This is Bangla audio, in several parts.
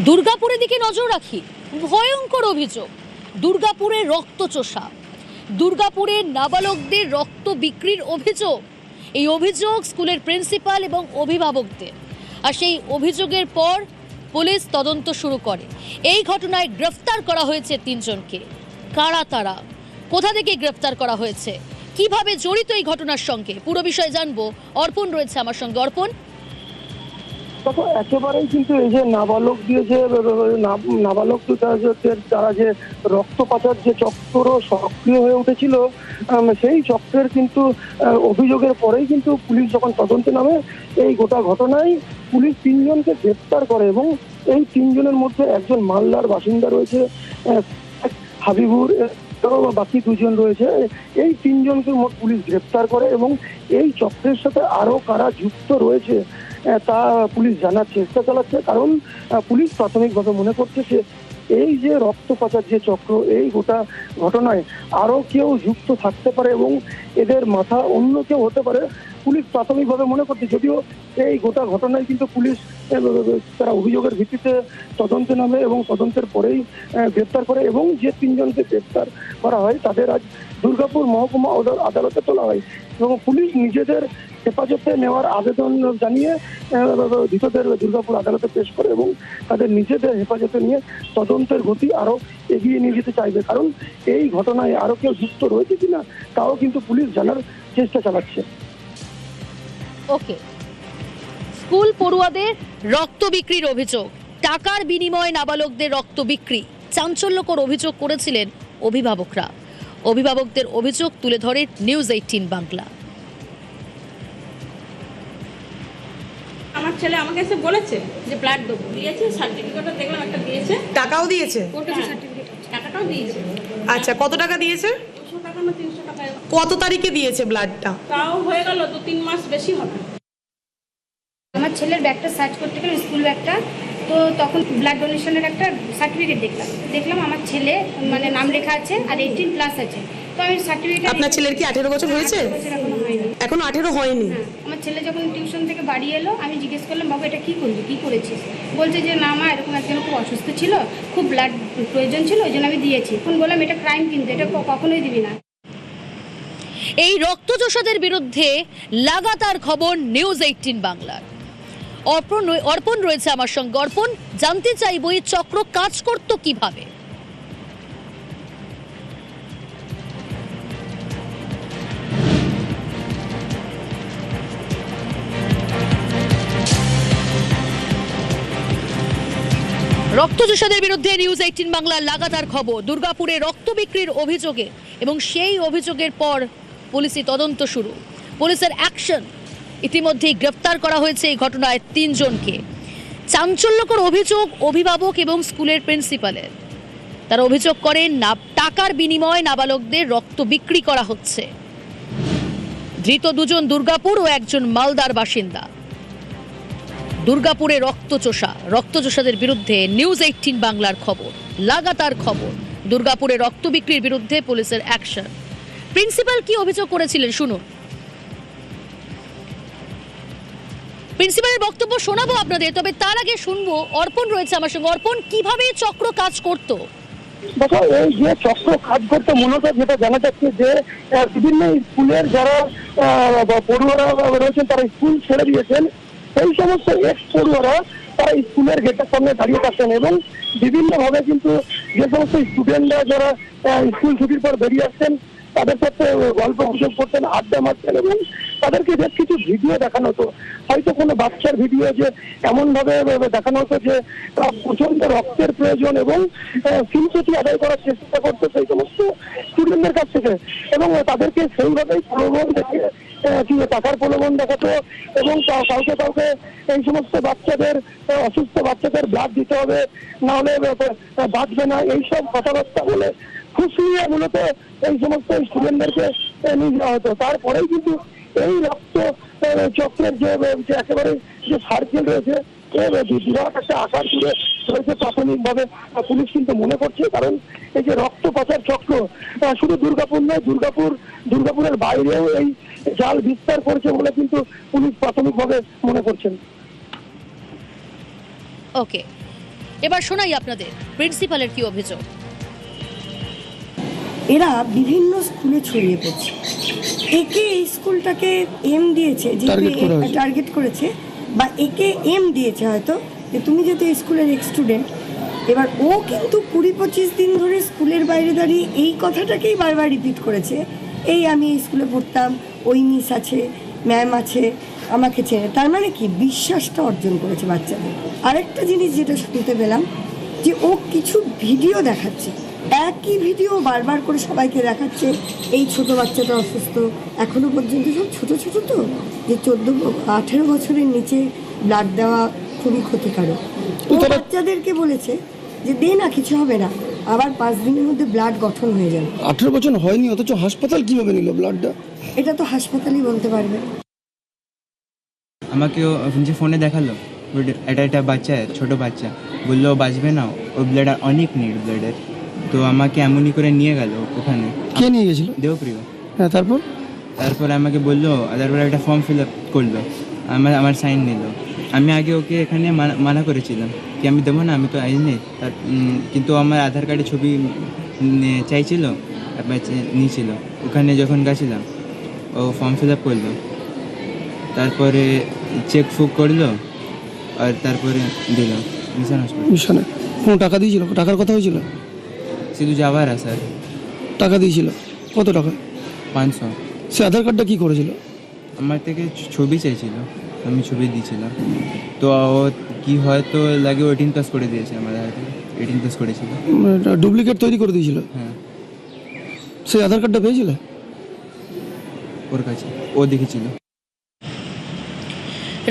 দুর্গাপুরের দিকে নজর রাখি। ভয়ঙ্কর অভিযোগ, দুর্গাপুরে রক্তচোষা, দুর্গাপুরে নাবালকদের রক্ত বিক্রির অভিযোগ। এই অভিযোগ স্কুলের প্রিন্সিপাল এবং অভিভাবকদের, আর সেই অভিযোগের পর পুলিশ তদন্ত শুরু করে। এই ঘটনায় গ্রেফতার করা হয়েছে 3 জনকে। কারা তারা, কোথা থেকে গ্রেফতার করা হয়েছে, কিভাবে জড়িত এই ঘটনার সঙ্গে, পুরো বিষয় জানবো। অর্পণ রয়েছে আমার সঙ্গে। অর্পণ, দেখো, একেবারেই কিন্তু এই যে নাবালক দিয়ে যে নাবালকদের তারা যে রক্ত পাচার যে চক্র সক্রিয় হয়ে উঠেছিল, সেই চক্রের কিন্তু অভিযোগের পরেই কিন্তু পুলিশ যখন তদন্তে নামে, এই গোটা ঘটনায় পুলিশ 3 জনকে গ্রেপ্তার করে এবং এই 3 জনের মধ্যে একজন মালদার বাসিন্দা রয়েছে, হাবিবুর, বাকি 2 জন রয়েছে। এই 3 জনকে মোট পুলিশ গ্রেপ্তার করে এবং এই চক্রের সাথে আরো কারা যুক্ত রয়েছে তা পুলিশ জানার চেষ্টা চালাচ্ছে। কারণ পুলিশ প্রাথমিকভাবে মনে করছে যে এই যে রক্ত পাচার যে চক্র, এই গোটা ঘটনায় আরো কেউ যুক্ত থাকতে পারে এবং এদের মাথা অন্য কেউ হতে পারে। পুলিশ প্রাথমিকভাবে মনে করছে, যদিও এই গোটা ঘটনায় কিন্তু পুলিশ তারা অভিযোগের ভিত্তিতে তদন্তে নামে এবং তদন্তের পরেই গ্রেপ্তার করে এবং যে 3 জনকে গ্রেপ্তার করা হয় তাদের আজ দুর্গাপুর মহকুমা আদালতে তোলা হয় এবং পুলিশ নিজেদের হেফাজতে নেওয়ার আবেদন জানিয়ে ধৃতদের দুর্গাপুর আদালতে পেশ করে এবং তাদের নিজেদের হেফাজতে নিয়ে তদন্তের গতি আরো এগিয়ে নিয়ে যেতে চাইবে। কারণ এই ঘটনায় আরো কেউ যুক্ত রয়েছে কিনা তাও কিন্তু পুলিশ জানার চেষ্টা চালাচ্ছে। ওকে, স্কুল পড়ুয়াদের রক্ত বিক্রির অভিযোগ, টাকার বিনিময়ে নাবালকদের রক্ত বিক্রি, চাঞ্চল্যকর অভিযোগ করেছিলেন অভিভাবকরা। অভিভাবকদের অভিযোগ তুলে ধরে নিউজ 18 বাংলা। আমার ছেলে আমাকে এসে বলেছে যে ব্লাড দেবো, দিয়েছে, সার্টিফিকেটও দেখলাম একটা দিয়েছে, টাকাও দিয়েছে, টাকাটাও দিয়েছে। আচ্ছা, কত টাকা দিয়েছে? 200 টাকা না 300 টাকা। কত তারিখে দিয়েছে ব্লাডটা? তাও হয়ে গেল 2-3 মাস বেশি হবে। আমার ছেলের ব্যাগটা সার্চ করতে গেলে, স্কুল ব্যাগটা, তো তখন ব্লাড ডোনেশনের একটা সার্টিফিকেট দেখলাম আমার ছেলে মানে নাম লেখা আছে আর 18+ আছে। তো আমি সার্টিফিকেট। আপনার ছেলের কি 18 বছর হয়েছে? এখনো হয়নি। এখনো 18 হয়নি? হ্যাঁ, আমার ছেলে যখন টিউশন থেকে বাড়ি এলো, আমি জিজ্ঞেস করলাম, বাবু এটা কি করেছিস? বলছে যে না মা, এরকম একজন খুব অসুস্থ ছিল, খুব ব্লাড প্রয়োজন ছিল, ওই জন্য আমি দিয়েছি। এখন বললাম এটা ক্রাইম, কিন্তু এটা কখনোই দিবি না। এই রক্তচোষাদের বিরুদ্ধে লাগাতার খবর নিউজ 18 বাংলার। অর্পণ রয়েছে আমার সঙ্গে। অর্পণ, জানতে চাইবো এই চক্র কাজ করত কিভাবে? রক্তচোষাদের বিরুদ্ধে নিউজ 18 বাংলার লাগাতার খবর, দুর্গাপুরে রক্ত বিক্রির অভিযোগে এবং সেই অভিযোগের পর পুলিশি তদন্ত শুরু, পুলিশের অ্যাকশন। ইতিমধ্যেই গ্রেফতার করা হয়েছে এই ঘটনায় 3 জনকে। চাঞ্চল্যকর অভিযোগ অভিভাবক এবং স্কুলের প্রিন্সিপালের। তারা অভিযোগ করেন টাকার বিনিময়ে নাবালকদের রক্ত বিক্রি করা হচ্ছে। ধৃত 2 জন দুর্গাপুর ও 1 জন মালদার বাসিন্দা। দুর্গাপুরে রক্তচোষাদের বিরুদ্ধে নিউজ 18 বাংলার খবর, লাগাতার খবর। দুর্গাপুরে রক্ত বিক্রির বিরুদ্ধে পুলিশের অ্যাকশন। প্রিন্সিপাল কি অভিযোগ করেছিলেন শুনুন। প্রিন্সিপালের বক্তব্য শোনাবো আপনাদের, তবে তার আগে শুনবো অর্পণ রয়েছে আমার সঙ্গে। অর্পণ, কিভাবে চক্র কাজ করত? দেখো, এই যে চক্র কাজ করতে মূলত যেটা জানা যাচ্ছে যে বিভিন্ন স্কুলের যারা পড়ুয়ারা রয়েছেন তারা স্কুল ছেড়ে দিয়েছেন, এই সমস্ত এক্স পড়ুয়ারা তারা স্কুলের গেটের সামনে দাঁড়িয়ে থাকতেন এবং বিভিন্নভাবে কিন্তু যে সমস্ত স্টুডেন্টরা যারা স্কুল ছুটির পর বেরিয়ে আসছেন তাদের সাথে গল্প গুজব করতেন, আড্ডা মারতেন এবং তাদেরকে বেশ কিছু ভিডিও দেখানো হতো। হয়তো কোনো বাচ্চার ভিডিও যে এমন ভাবে দেখানো হতো যে প্রচন্ড রক্তের প্রয়োজন এবং সিম্পথি আদায় করার চেষ্টা করতো সেই সমস্ত স্টুডেন্টদের কাছ থেকে এবং তাদেরকে সেইভাবেই প্রলোভন দেখিয়ে টাকার প্রলোভন দেখাতো এবং কাউকে এই সমস্ত বাচ্চাদের, অসুস্থ বাচ্চাদের ব্লাড দিতে হবে, না হলে বাঁচবে না, এইসব কথাবার্তা বলে ফুসলিয়ে মূলত এই সমস্ত স্টুডেন্টদেরকে নিয়ে যাওয়া হতো। তারপরেই কিন্তু এই রক্ত চক্রের যে একেবারে যে সার্কেল রয়েছে, বিরাট একটা আকার জুড়ে রয়েছে প্রাথমিকভাবে পুলিশ কিন্তু মনে করছে। কারণ এই যে রক্ত পাচার চক্র শুধু দুর্গাপুর নয়, দুর্গাপুরের বাইরেও এই জাল বিস্তার করছে বলে কিন্তু পুলিশ প্রাথমিকভাবে মনে করছেন। ওকে, এবার শোনাই আপনাদের প্রিন্সিপালের কি অভিযোগ। এরা বিভিন্ন স্কুলে ছড়িয়ে পড়ছে। একে এই স্কুলটাকে এম দিয়েছে, যে টার্গেট করেছে, বা একে এম দিয়েছে হয়তো যে তুমি যেহেতু এই স্কুলের এক্স স্টুডেন্ট। এবার ও কিন্তু 20-25 দিন ধরে স্কুলের বাইরে দাঁড়িয়ে এই কথাটাকেই বারবার রিপিট করেছে, এই আমি এই স্কুলে পড়তাম, ওই মিস আছে, ম্যাম আছে, আমাকে চেনে। তার মানে কি বিশ্বাসটা অর্জন করেছে বাচ্চাদের। আরেকটা জিনিস যেটা শুনতে পেলাম, যে ও কিছু ভিডিও দেখাচ্ছে, একই ভিডিও বারবার করে সবাইকে দেখাচ্ছে, এই ছোট বাচ্চাটা অসুস্থ, এখনো পর্যন্ত সব ছোট ছোট তো, যে 14-18 বছরের নিচে ব্লাড দেওয়া খুবই ক্ষতিকারক। ও বাচ্চাদেরকে বলেছে যে দে না, কিছু হবে না, আবার 5 দিনের মধ্যে ব্লাড গঠন হয়ে যাবে। 18 বছর হয়নি, অথচ হাসপাতাল কিভাবে নিল ব্লাডটা? এটা তো হাসপাতালই বলতে পারবে। আমাকে যে ফোনে দেখালো এটা বাচ্চা, ছোট বাচ্চা, বললো বাঁচবে না, ওর ব্লাড অনেক নিড ব্লাডের। তো আমাকে এমনই করে নিয়ে গেল ওখানে। কে নিয়ে গেছিল? দেবপ্রিয়। হ্যাঁ, তারপর আমাকে বললো, তারপর একটা ফর্ম ফিল আপ করলো, আমার সাইন নিল। আমি আগে ওকে এখানে মানা করেছিলাম কি আমি দেবো না, আমি তো আইনি। কিন্তু আমার আধার কার্ডে ছবি চাইছিল, নিয়েছিল। ওখানে যখন গেছিলাম ও ফর্ম ফিল আপ করলো, তারপরে চেক ফুক করলো, আর তারপরে দিল মিশন হসপিটাল। মিশনে কোনো টাকা দিয়েছিল? টাকার কথা হয়েছিল? শুধু যাওয়ার স্যার। টাকা দিয়েছিল? কত টাকা? 500। সে আধার কার্ডটা কি করেছিল? আমার থেকে ছবি চাইছিল, আমি ছবি দিয়েছিলাম। তো ও কি হয়তো লাগে 18+ করে দিয়েছে, আমার 18+ করেছিল। ডুপ্লিকেট তৈরি করে দিয়েছিল? হ্যাঁ। সেই আধার কার্ডটা পেয়েছিল ওর কাছে, ও দেখেছিল।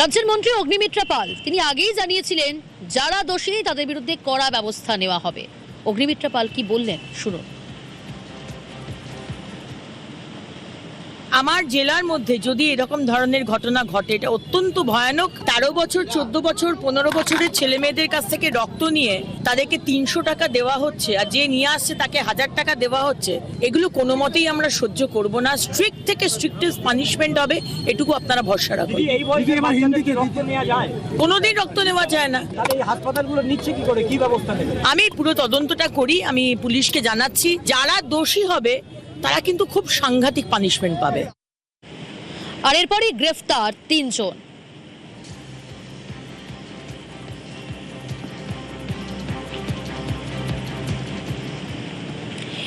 রাজ্যের মন্ত্রী অগ্নিমিত্রা পাল তিনি আগেই জানিয়েছিলেন যারা দোষী তাদের বিরুদ্ধে কড়া ব্যবস্থা নেওয়া হবে। অগ্নিমিত্রা পাল কি বললেন শুনুন। আমার জেলার মধ্যে যদি এরকম ধরনের ঘটনা ঘটে, এটা অত্যন্ত ভয়ানক। 13 বছর, 14 বছর, 15 বছরের ছেলে মেয়েদের কাছ থেকে রক্ত নিয়ে তাদেরকে 300 টাকা দেওয়া হচ্ছে, আর যে নিয়ে আসছে তাকে 1000 টাকা দেওয়া হচ্ছে। এগুলো কোনো মতেই আমরা সহ্য করব না। স্ট্রিক্ট থেকে স্ট্রিক্টেস্ট পানিশমেন্ট হবে, এটুকু আপনারা ভরসা রাখুন। কোনোদিন রক্ত নেওয়া যায় না। আমি পুরো তদন্তটা করি, আমি পুলিশকে জানাচ্ছি, যারা দোষী হবে তারা কিন্তু খুব সাংঘাতিক পানিশমেন্ট পাবে। আর এরপরই গ্রেফতার 3 জন।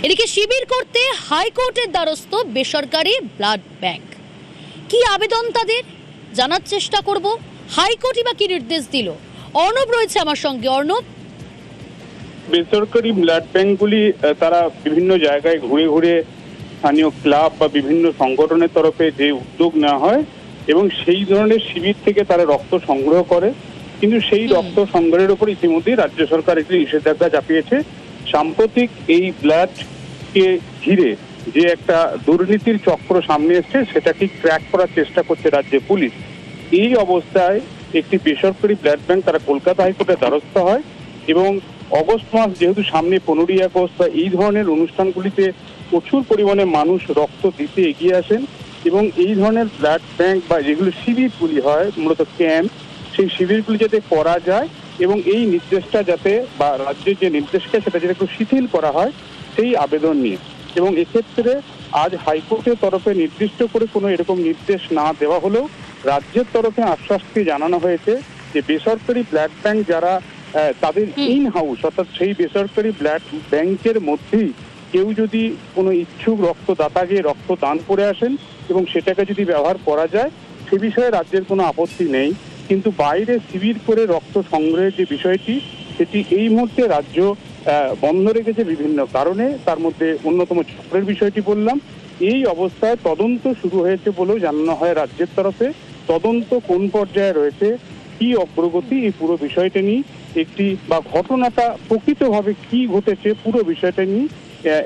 এদিকে শিবির করতে হাইকোর্টের দ্বারস্থ বেসরকারি ব্লাড ব্যাংক। কি আবেদন তাদের জানার চেষ্টা করব। হাইকোর্টই বা কি নির্দেশ দিল। অর্ণব রয়েছে আমার সঙ্গে। অর্ণব, বেসরকারি ব্লাড ব্যাংকগুলি তারা বিভিন্ন জায়গায় ঘুরে ঘুরে স্থানীয় ক্লাব বা বিভিন্ন সংগঠনের তরফে যে উদ্যোগ নেওয়া হয় এবং সেই ধরনের শিবির থেকে তারা রক্ত সংগ্রহ করে, কিন্তু সেই রক্ত সংগ্রহের উপর ইতিমধ্যেই রাজ্য সরকার একটি নিষেধাজ্ঞা চাপিয়েছে। সাম্প্রতিক এই ব্লাডকে ঘিরে যে একটা দুর্নীতির চক্র সামনে এসছে সেটাকে ক্র্যাক করার চেষ্টা করছে রাজ্যের পুলিশ। এই অবস্থায় একটি বেসরকারি ব্লাড ব্যাংক তারা কলকাতা হাইকোর্টের দ্বারস্থ হয় এবং অগস্ট মাস যেহেতু সামনে 15ই আগস্ট বা এই ধরনের অনুষ্ঠানগুলিতে প্রচুর পরিমাণে মানুষ রক্ত দিতে এগিয়ে আসেন এবং এই ধরনের ব্লাড ব্যাংক বা যেগুলো শিবিরগুলি হয় মূলত ক্যাম্প, সেই শিবিরগুলি যাতে করা যায় এবং এই নির্দেশটা যাতে বা রাজ্যের যে নির্দেশটা সেটা যাতে একটু শিথিল করা হয় সেই আবেদন নিয়ে। এবং এক্ষেত্রে আজ হাইকোর্টের তরফে নির্দিষ্ট করে কোনো এরকম নির্দেশ না দেওয়া হলেও রাজ্যের তরফে আশ্বাসকে জানানো হয়েছে যে বেসরকারি ব্লাড ব্যাংক যারা তাদের ইন হাউস অর্থাৎ সেই বেসরকারি ব্লাড ব্যাংকের মধ্যেই কেউ যদি কোনো ইচ্ছুক রক্তদাতা গিয়ে রক্ত দান করে আসেন এবং সেটাকে যদি ব্যবহার করা যায় সে বিষয়ে রাজ্যের কোনো আপত্তি নেই, কিন্তু বাইরে শিবির করে রক্ত সংগ্রহের যে বিষয়টি সেটি এই মুহূর্তে রাজ্য বন্ধ রেখেছে বিভিন্ন কারণে, তার মধ্যে অন্যতম চক্রের বিষয়টি বললাম। এই অবস্থায় তদন্ত শুরু হয়েছে বলেও জানানো হয় রাজ্যের তরফে। তদন্ত কোন পর্যায়ে রয়েছে, কি অগ্রগতি, এই পুরো বিষয়টা নিয়ে একটি বা ঘটনাটা প্রকৃতভাবে কি ঘটেছে পুরো বিষয়টা নিয়ে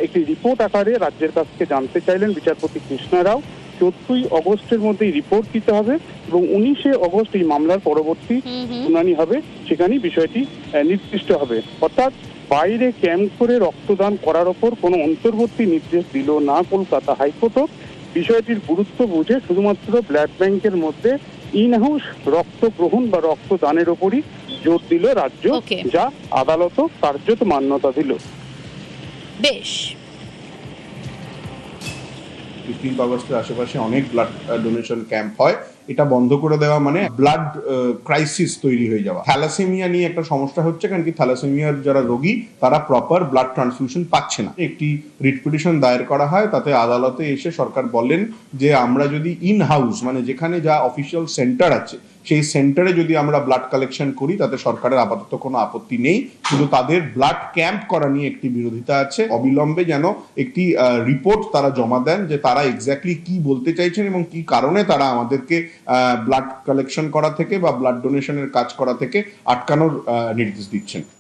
একটি রিপোর্ট আকারে রাজ্যের কাছ থেকে জানতে চাইলেন বিচারপতি কৃষ্ণা রাও। 14ই অগস্টের মধ্যে রিপোর্ট দিতে হবে এবং 19শে অগস্ট এই মামলার পরবর্তী শুনানি হবে, সেখানেই বিষয়টি নির্দিষ্ট হবে। অর্থাৎ বাইরে ক্যাম্প করে রক্তদান করার ওপর কোনো অন্তর্বর্তী নির্দেশ দিল না কলকাতা হাইকোর্টও। বিষয়টির গুরুত্ব বুঝে শুধুমাত্র ব্লাড ব্যাংকের মধ্যে ইন হাউস রক্ত গ্রহণ বা রক্তদানের ওপরই জোর দিল রাজ্য, Okay. যা আদালতও কার্যত মান্যতা দিল। বেশ, 15 আগস্টের আশেপাশে অনেক ব্লাড ডোনেশন ক্যাম্প হয়, এটা বন্ধ করে দেওয়া মানে ব্লাড ক্রাইসিস তৈরি হয়ে যাওয়া। থ্যালাসেমিয়া নিয়ে একটা সমস্যা হচ্ছে, কারণ কি থ্যালাসেমিয়ার যারা রোগী তারা প্রপার ব্লাড ট্রান্সফিউশন পাচ্ছে না। একটি রিট পিটিশন দায়ের করা হয়, তাতে আদালতে এসে সরকার বলেন যে আমরা যদি ইন হাউস মানে যেখানে যা অফিসিয়াল সেন্টার আছে সেই সেন্টারে যদি আমরা ব্লাড কালেকশন করি তাতে সরকারের আপাতত কোনো আপত্তি নেই, কিন্তু তাদের ব্লাড ক্যাম্প করা নিয়ে একটি বিরোধিতা আছে। অবিলম্বে যেন একটি রিপোর্ট তারা জমা দেন যে তারা এক্স্যাক্টলি কি বলতে চাইছেন এবং কি কারণে তারা আমাদেরকে ব্লাড কালেকশন করা থেকে বা ব্লাড ডোনেশনের কাজ করা থেকে আটকানোর নির্দেশ দিচ্ছেন।